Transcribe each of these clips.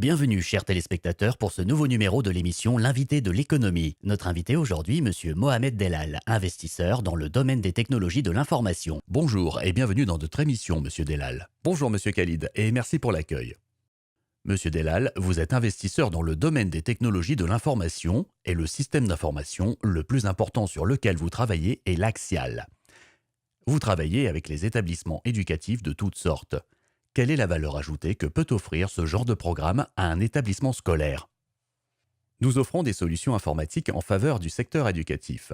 Bienvenue, chers téléspectateurs, pour ce nouveau numéro de l'émission L'invité de l'économie. Notre invité aujourd'hui, Monsieur Mohamed Delal, investisseur dans le domaine des technologies de l'information. Bonjour et bienvenue dans notre émission, Monsieur Delal. Bonjour Monsieur Khalid et merci pour l'accueil. Monsieur Delal, vous êtes investisseur dans le domaine des technologies de l'information et le système d'information le plus important sur lequel vous travaillez est l'Axial. Vous travaillez avec les établissements éducatifs de toutes sortes. Quelle est la valeur ajoutée que peut offrir ce genre de programme à un établissement scolaire? Nous offrons des solutions informatiques en faveur du secteur éducatif.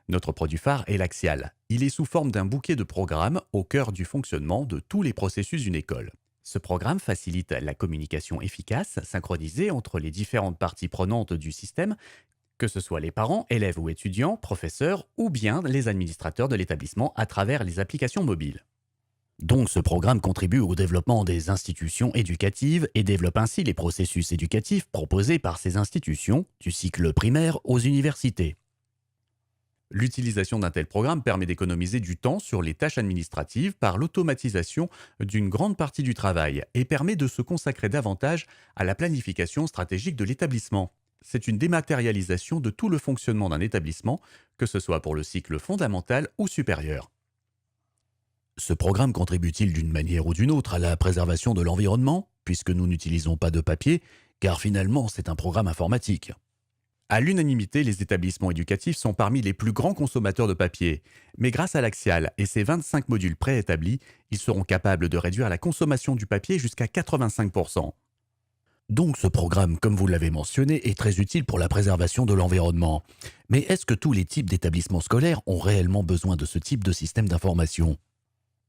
Notre produit phare est l'Axial. Il est sous forme d'un bouquet de programmes au cœur du fonctionnement de tous les processus d'une école. Ce programme facilite la communication efficace, synchronisée entre les différentes parties prenantes du système, que ce soit les parents, élèves ou étudiants, professeurs ou bien les administrateurs de l'établissement à travers les applications mobiles. Donc ce programme contribue au développement des institutions éducatives et développe ainsi les processus éducatifs proposés par ces institutions, du cycle primaire aux universités. L'utilisation d'un tel programme permet d'économiser du temps sur les tâches administratives par l'automatisation d'une grande partie du travail et permet de se consacrer davantage à la planification stratégique de l'établissement. C'est une dématérialisation de tout le fonctionnement d'un établissement, que ce soit pour le cycle fondamental ou supérieur. Ce programme contribue-t-il d'une manière ou d'une autre à la préservation de l'environnement, puisque nous n'utilisons pas de papier, car finalement c'est un programme informatique? À l'unanimité, les établissements éducatifs sont parmi les plus grands consommateurs de papier. Mais grâce à l'Axial et ses 25 modules préétablis, ils seront capables de réduire la consommation du papier jusqu'à 85%. Donc ce programme, comme vous l'avez mentionné, est très utile pour la préservation de l'environnement. Mais est-ce que tous les types d'établissements scolaires ont réellement besoin de ce type de système d'information?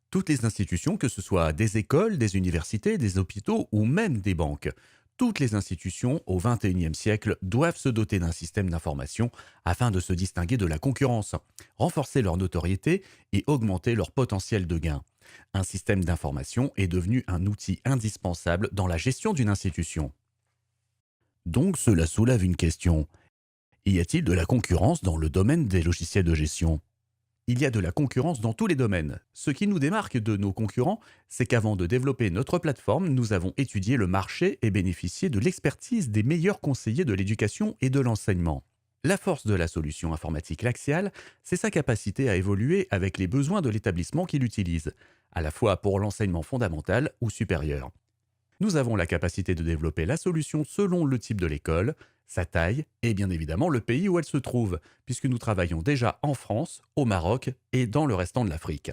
Toutes les institutions, que ce soit des écoles, des universités, des hôpitaux ou même des banques, toutes les institutions au XXIe siècle doivent se doter d'un système d'information afin de se distinguer de la concurrence, renforcer leur notoriété et augmenter leur potentiel de gain. Un système d'information est devenu un outil indispensable dans la gestion d'une institution. Donc cela soulève une question. Y a-t-il de la concurrence dans le domaine des logiciels de gestion? Il y a de la concurrence dans tous les domaines. Ce qui nous démarque de nos concurrents, c'est qu'avant de développer notre plateforme, nous avons étudié le marché et bénéficié de l'expertise des meilleurs conseillers de l'éducation et de l'enseignement. La force de la solution informatique L'Axial, c'est sa capacité à évoluer avec les besoins de l'établissement qui l'utilise, à la fois pour l'enseignement fondamental ou supérieur. Nous avons la capacité de développer la solution selon le type de l'école, sa taille et bien évidemment le pays où elle se trouve, puisque nous travaillons déjà en France, au Maroc et dans le restant de l'Afrique.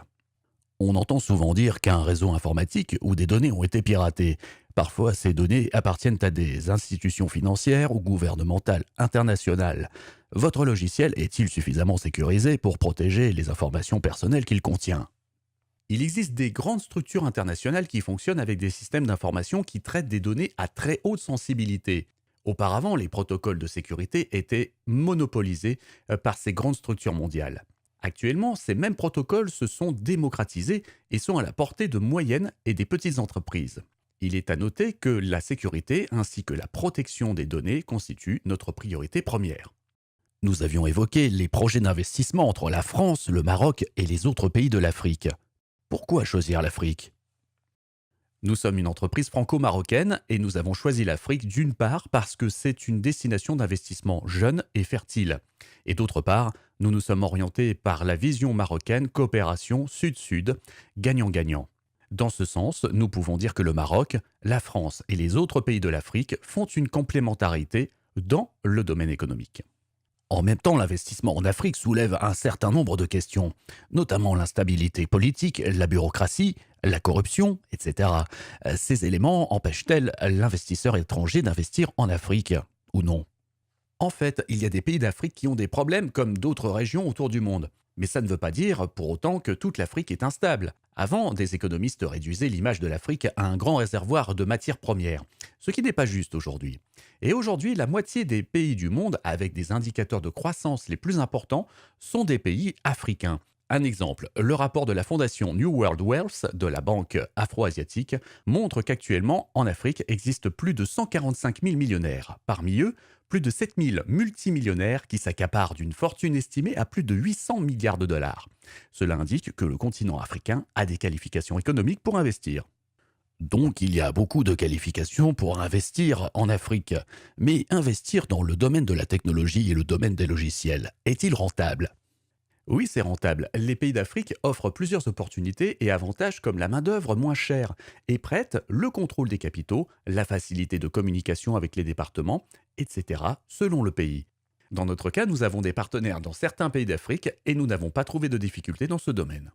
On entend souvent dire qu'un réseau informatique ou des données ont été piratées. Parfois, ces données appartiennent à des institutions financières ou gouvernementales internationales. Votre logiciel est-il suffisamment sécurisé pour protéger les informations personnelles qu'il contient? Il existe des grandes structures internationales qui fonctionnent avec des systèmes d'information qui traitent des données à très haute sensibilité. Auparavant, les protocoles de sécurité étaient monopolisés par ces grandes structures mondiales. Actuellement, ces mêmes protocoles se sont démocratisés et sont à la portée de moyennes et des petites entreprises. Il est à noter que la sécurité ainsi que la protection des données constituent notre priorité première. Nous avions évoqué les projets d'investissement entre la France, le Maroc et les autres pays de l'Afrique. Pourquoi choisir l'Afrique? Nous sommes une entreprise franco-marocaine et nous avons choisi l'Afrique d'une part parce que c'est une destination d'investissement jeune et fertile. Et d'autre part, nous nous sommes orientés par la vision marocaine coopération sud-sud, gagnant-gagnant. Dans ce sens, nous pouvons dire que le Maroc, la France et les autres pays de l'Afrique font une complémentarité dans le domaine économique. En même temps, l'investissement en Afrique soulève un certain nombre de questions, notamment l'instabilité politique, la bureaucratie, la corruption, etc. Ces éléments empêchent-elles l'investisseur étranger d'investir en Afrique, ou non? En fait, il y a des pays d'Afrique qui ont des problèmes comme d'autres régions autour du monde. Mais ça ne veut pas dire pour autant que toute l'Afrique est instable. Avant, des économistes réduisaient l'image de l'Afrique à un grand réservoir de matières premières, ce qui n'est pas juste aujourd'hui. Et aujourd'hui, la moitié des pays du monde avec des indicateurs de croissance les plus importants sont des pays africains. Un exemple, le rapport de la fondation New World Wealth de la Banque afro-asiatique montre qu'actuellement, en Afrique, existe plus de 145 000 millionnaires. Parmi eux, plus de 7 000 multimillionnaires qui s'accaparent d'une fortune estimée à plus de 800 milliards de dollars. Cela indique que le continent africain a des qualifications économiques pour investir. Donc il y a beaucoup de qualifications pour investir en Afrique. Mais investir dans le domaine de la technologie et le domaine des logiciels, est-il rentable? Oui, c'est rentable. Les pays d'Afrique offrent plusieurs opportunités et avantages comme la main-d'œuvre moins chère et prête, le contrôle des capitaux, la facilité de communication avec les départements, etc., selon le pays. Dans notre cas, nous avons des partenaires dans certains pays d'Afrique et nous n'avons pas trouvé de difficultés dans ce domaine.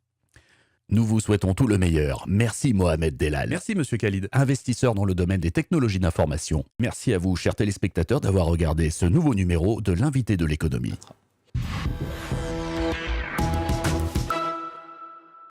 Nous vous souhaitons tout le meilleur. Merci Mohamed Delal. Merci, monsieur Khalid. Investisseur dans le domaine des technologies d'information. Merci à vous, chers téléspectateurs, d'avoir regardé ce nouveau numéro de l'invité de l'économie.